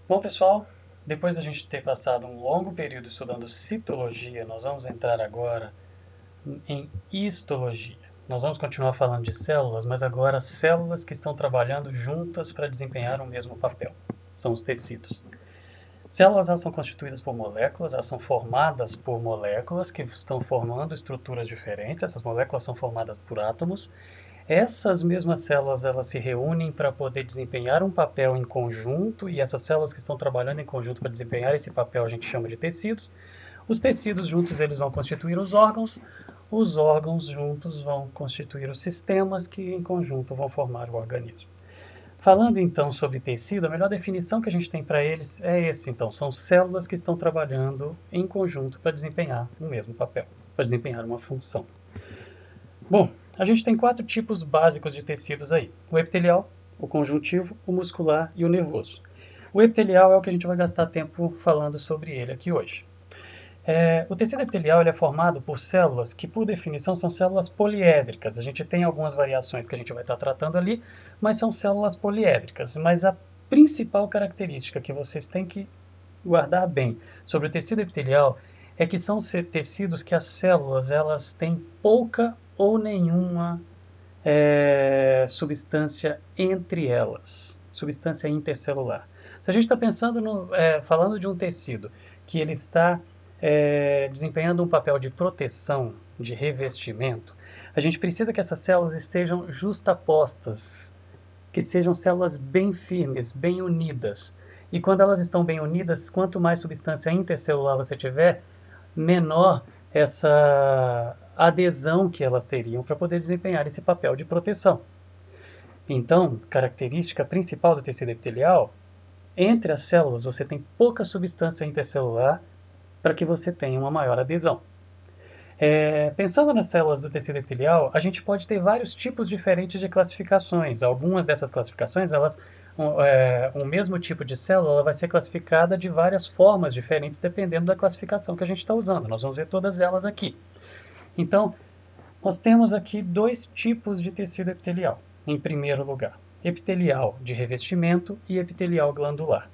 Bom, pessoal, depois da gente ter passado um longo período estudando citologia, nós vamos entrar agora em histologia. Nós vamos continuar falando de células, mas agora células que estão trabalhando juntas para desempenhar o mesmo papel. São os tecidos. Células elas são constituídas por moléculas, elas são formadas por moléculas que estão formando estruturas diferentes. Essas moléculas são formadas por átomos. Essas mesmas células elas se reúnem para poder desempenhar um papel em conjunto, e essas células que estão trabalhando em conjunto para desempenhar esse papel a gente chama de tecidos. Os tecidos juntos eles vão constituir os órgãos juntos vão constituir os sistemas que em conjunto vão formar o organismo. Falando então sobre tecido, a melhor definição que a gente tem para eles é esse, então, são células que estão trabalhando em conjunto para desempenhar o mesmo papel, para desempenhar uma função. Bom, a gente tem 4 tipos básicos de tecidos aí: o epitelial, o conjuntivo, o muscular e o nervoso. O epitelial é o que a gente vai gastar tempo falando sobre ele aqui hoje. O tecido epitelial ele é formado por células que, por definição, são células poliédricas. A gente tem algumas variações que a gente vai estar tratando ali, mas são células poliédricas. Mas a principal característica que vocês têm que guardar bem sobre o tecido epitelial é que são tecidos que as células elas têm pouca ou nenhuma substância entre elas, substância intercelular. Se a gente está pensando falando de um tecido que ele está desempenhando um papel de proteção, de revestimento, a gente precisa que essas células estejam justapostas, que sejam células bem firmes, bem unidas. E quando elas estão bem unidas, quanto mais substância intercelular você tiver, menor essa adesão que elas teriam para poder desempenhar esse papel de proteção. Então, característica principal do tecido epitelial, entre as células você tem pouca substância intercelular para que você tenha uma maior adesão. Pensando nas células do tecido epitelial, a gente pode ter vários tipos diferentes de classificações. Algumas dessas classificações, o mesmo tipo de célula vai ser classificada de várias formas diferentes, dependendo da classificação que a gente está usando. Nós vamos ver todas elas aqui. Então, nós temos aqui 2 tipos de tecido epitelial. Em primeiro lugar, epitelial de revestimento e epitelial glandular.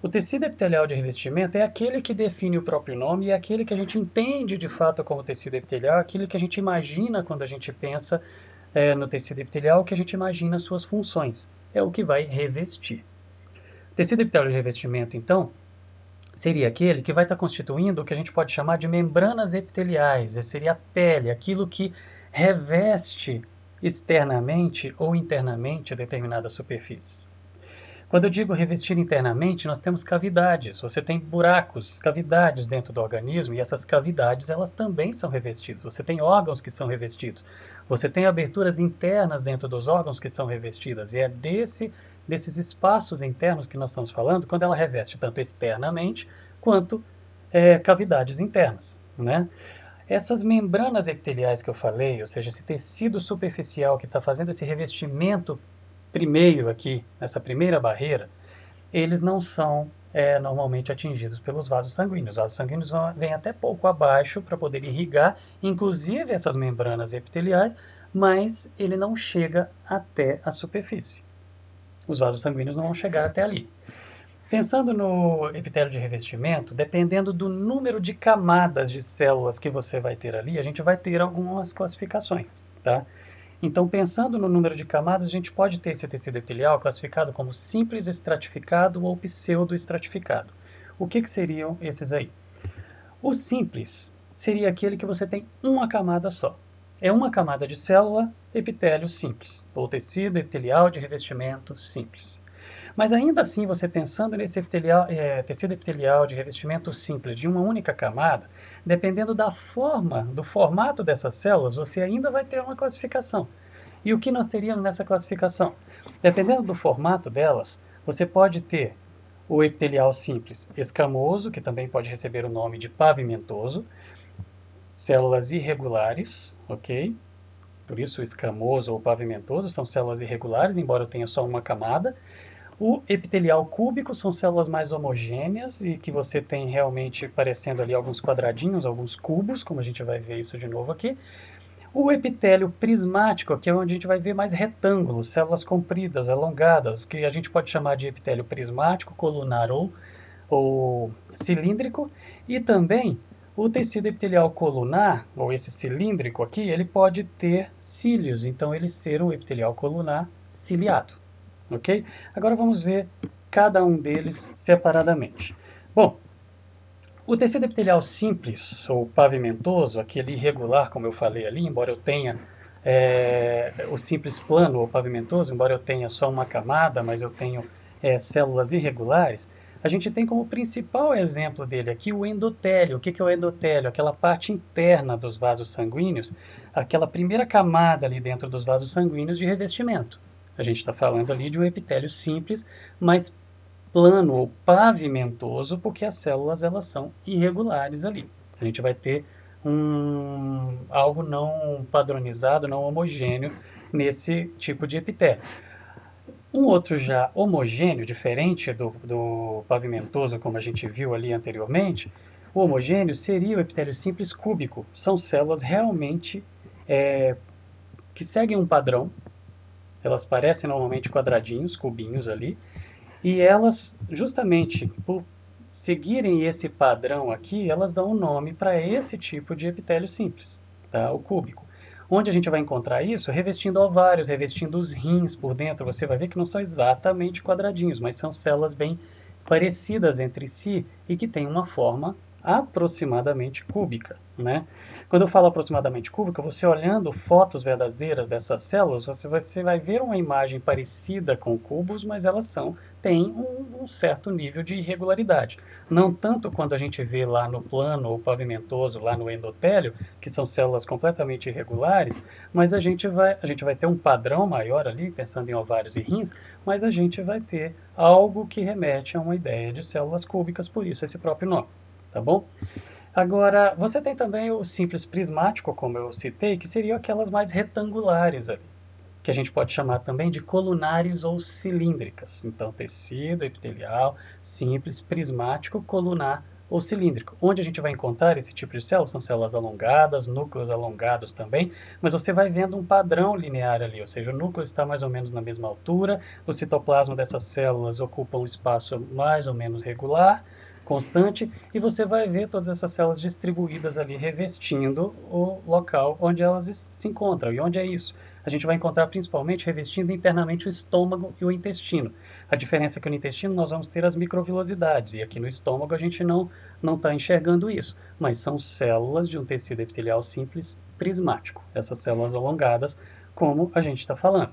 O tecido epitelial de revestimento é aquele que define o próprio nome e é aquele que a gente entende de fato como tecido epitelial, aquilo que a gente imagina quando a gente pensa no tecido epitelial, que a gente imagina suas funções. É o que vai revestir. O tecido epitelial de revestimento, então, seria aquele que vai estar constituindo o que a gente pode chamar de membranas epiteliais. Seria a pele, aquilo que reveste externamente ou internamente determinadas superfícies. Quando eu digo revestir internamente, nós temos cavidades. Você tem buracos, cavidades dentro do organismo, e essas cavidades elas também são revestidas. Você tem órgãos que são revestidos. Você tem aberturas internas dentro dos órgãos que são revestidas. E é desses espaços internos que nós estamos falando, quando ela reveste tanto externamente quanto cavidades internas, né? Essas membranas epiteliais que eu falei, ou seja, esse tecido superficial que está fazendo esse revestimento primeiro aqui, nessa primeira barreira, eles não são normalmente atingidos pelos vasos sanguíneos. Os vasos sanguíneos vêm até pouco abaixo para poder irrigar, inclusive essas membranas epiteliais, mas ele não chega até a superfície. Os vasos sanguíneos não vão chegar até ali. Pensando no epitélio de revestimento, dependendo do número de camadas de células que você vai ter ali, a gente vai ter algumas classificações, tá? Então, pensando no número de camadas, a gente pode ter esse tecido epitelial classificado como simples estratificado ou pseudoestratificado. O que seriam esses aí? O simples seria aquele que você tem uma camada só. É uma camada de célula, epitélio simples, ou tecido epitelial de revestimento simples. Mas ainda assim, você pensando nesse tecido epitelial de revestimento simples de uma única camada, dependendo da forma, do formato dessas células, você ainda vai ter uma classificação. E o que nós teríamos nessa classificação? Dependendo do formato delas, você pode ter o epitelial simples escamoso, que também pode receber o nome de pavimentoso, células irregulares, ok? Por isso, escamoso ou pavimentoso são células irregulares, embora tenha só uma camada. O epitelial cúbico são células mais homogêneas e que você tem realmente parecendo ali alguns quadradinhos, alguns cubos, como a gente vai ver isso de novo aqui. O epitélio prismático, aqui é onde a gente vai ver mais retângulos, células compridas, alongadas, que a gente pode chamar de epitélio prismático, colunar ou cilíndrico, e também o tecido epitelial colunar, ou esse cilíndrico aqui, ele pode ter cílios, então ele ser um epitelial colunar ciliado, ok? Agora vamos ver cada um deles separadamente. Bom, o tecido epitelial simples, ou pavimentoso, aquele irregular, como eu falei ali, embora eu tenha o simples plano ou pavimentoso, embora eu tenha só uma camada, mas eu tenho células irregulares, a gente tem como principal exemplo dele aqui o endotélio. O que é o endotélio? Aquela parte interna dos vasos sanguíneos, aquela primeira camada ali dentro dos vasos sanguíneos de revestimento. A gente está falando ali de um epitélio simples, mas plano ou pavimentoso, porque as células elas são irregulares ali. A gente vai ter algo não padronizado, não homogêneo nesse tipo de epitélio. Um outro já homogêneo, diferente do pavimentoso, como a gente viu ali anteriormente, o homogêneo seria o epitélio simples cúbico. São células realmente que seguem um padrão, elas parecem normalmente quadradinhos, cubinhos ali, e elas, justamente por seguirem esse padrão aqui, elas dão um nome para esse tipo de epitélio simples, tá? O cúbico. Onde a gente vai encontrar isso? Revestindo ovários, revestindo os rins por dentro. Você vai ver que não são exatamente quadradinhos, mas são células bem parecidas entre si e que têm uma forma aproximadamente cúbica, né? Quando eu falo aproximadamente cúbica, você olhando fotos verdadeiras dessas células, você vai ver uma imagem parecida com cubos, mas elas têm um certo nível de irregularidade. Não tanto quando a gente vê lá no plano ou pavimentoso, lá no endotélio, que são células completamente irregulares, mas a gente vai ter um padrão maior ali, pensando em ovários e rins, mas a gente vai ter algo que remete a uma ideia de células cúbicas, por isso esse próprio nome. Tá bom? Agora, você tem também o simples prismático, como eu citei, que seriam aquelas mais retangulares ali, que a gente pode chamar também de colunares ou cilíndricas. Então, tecido epitelial simples, prismático, colunar ou cilíndrico. Onde a gente vai encontrar esse tipo de células? São células alongadas, núcleos alongados também, mas você vai vendo um padrão linear ali, ou seja, o núcleo está mais ou menos na mesma altura, o citoplasma dessas células ocupa um espaço mais ou menos regular, constante, e você vai ver todas essas células distribuídas ali, revestindo o local onde elas se encontram. E onde é isso? A gente vai encontrar principalmente revestindo internamente o estômago e o intestino. A diferença é que no intestino nós vamos ter as microvilosidades, e aqui no estômago a gente não está enxergando isso, mas são células de um tecido epitelial simples prismático, essas células alongadas, como a gente está falando.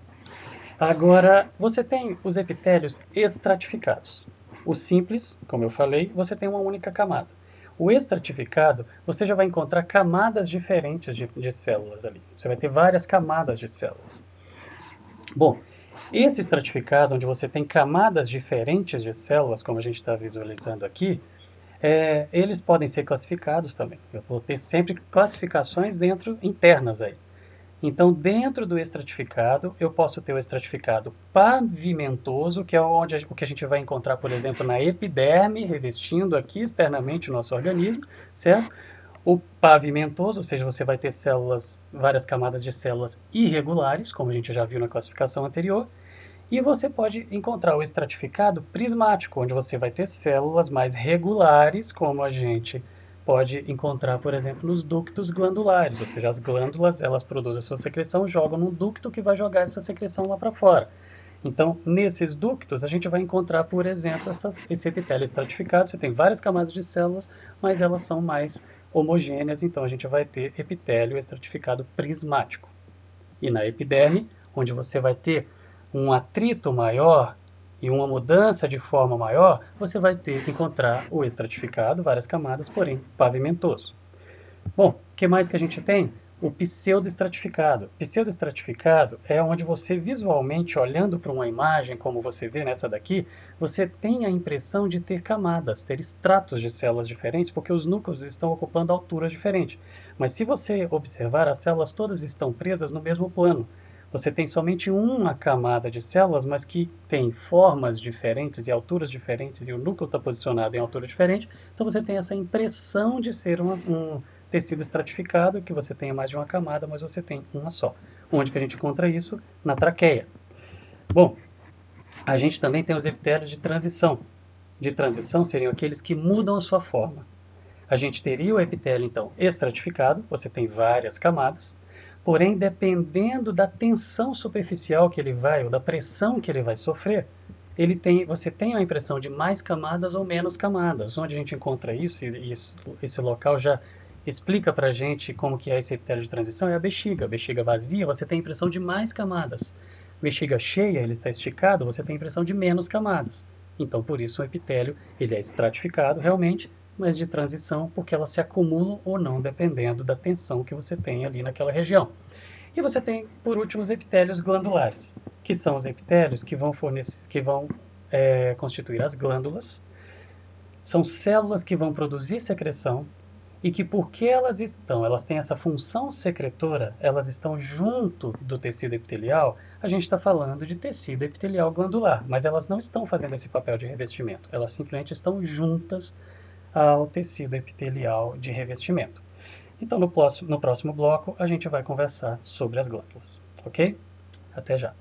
Agora, você tem os epitélios estratificados. O simples, como eu falei, você tem uma única camada. O estratificado, você já vai encontrar camadas diferentes de células ali. Você vai ter várias camadas de células. Bom, esse estratificado, onde você tem camadas diferentes de células, como a gente está visualizando aqui, eles podem ser classificados também. Eu vou ter sempre classificações internas aí. Então, dentro do estratificado, eu posso ter o estratificado pavimentoso, que é o que a gente vai encontrar, por exemplo, na epiderme, revestindo aqui externamente o nosso organismo, certo? O pavimentoso, ou seja, você vai ter várias camadas de células irregulares, como a gente já viu na classificação anterior, e você pode encontrar o estratificado prismático, onde você vai ter células mais regulares, como a gente pode encontrar, por exemplo, nos ductos glandulares, ou seja, as glândulas elas produzem a sua secreção, jogam num ducto que vai jogar essa secreção lá para fora. Então, nesses ductos, a gente vai encontrar, por exemplo, esse epitélio estratificado. Você tem várias camadas de células, mas elas são mais homogêneas, então a gente vai ter epitélio estratificado prismático. E na epiderme, onde você vai ter um atrito maior e uma mudança de forma maior, você vai ter que encontrar o estratificado, várias camadas, porém pavimentoso. Bom, o que mais que a gente tem? O pseudoestratificado. Pseudoestratificado é onde você visualmente, olhando para uma imagem, como você vê nessa daqui, você tem a impressão de ter camadas, ter estratos de células diferentes, porque os núcleos estão ocupando alturas diferentes. Mas se você observar, as células todas estão presas no mesmo plano. Você tem somente uma camada de células, mas que tem formas diferentes e alturas diferentes, e o núcleo está posicionado em altura diferente, então você tem essa impressão de ser tecido estratificado, que você tenha mais de uma camada, mas você tem uma só. Onde que a gente encontra isso? Na traqueia. Bom, a gente também tem os epitélios de transição. De transição seriam aqueles que mudam a sua forma. A gente teria o epitélio, então, estratificado, você tem várias camadas, porém, dependendo da tensão superficial que ele vai, ou da pressão que ele vai sofrer, você tem a impressão de mais camadas ou menos camadas. Onde a gente encontra isso, e esse local já explica para a gente como que é esse epitélio de transição, é a bexiga. Bexiga vazia, você tem a impressão de mais camadas. Bexiga cheia, ele está esticado, você tem a impressão de menos camadas. Então, por isso, o epitélio ele é estratificado realmente, mas de transição, porque elas se acumulam ou não, dependendo da tensão que você tem ali naquela região. E você tem, por último, os epitélios glandulares, que são os epitélios que vão constituir as glândulas. São células que vão produzir secreção e que, porque elas têm essa função secretora, elas estão junto do tecido epitelial, a gente está falando de tecido epitelial glandular, mas elas não estão fazendo esse papel de revestimento, elas simplesmente estão juntas ao tecido epitelial de revestimento. Então, no próximo bloco, a gente vai conversar sobre as glândulas, ok? Até já!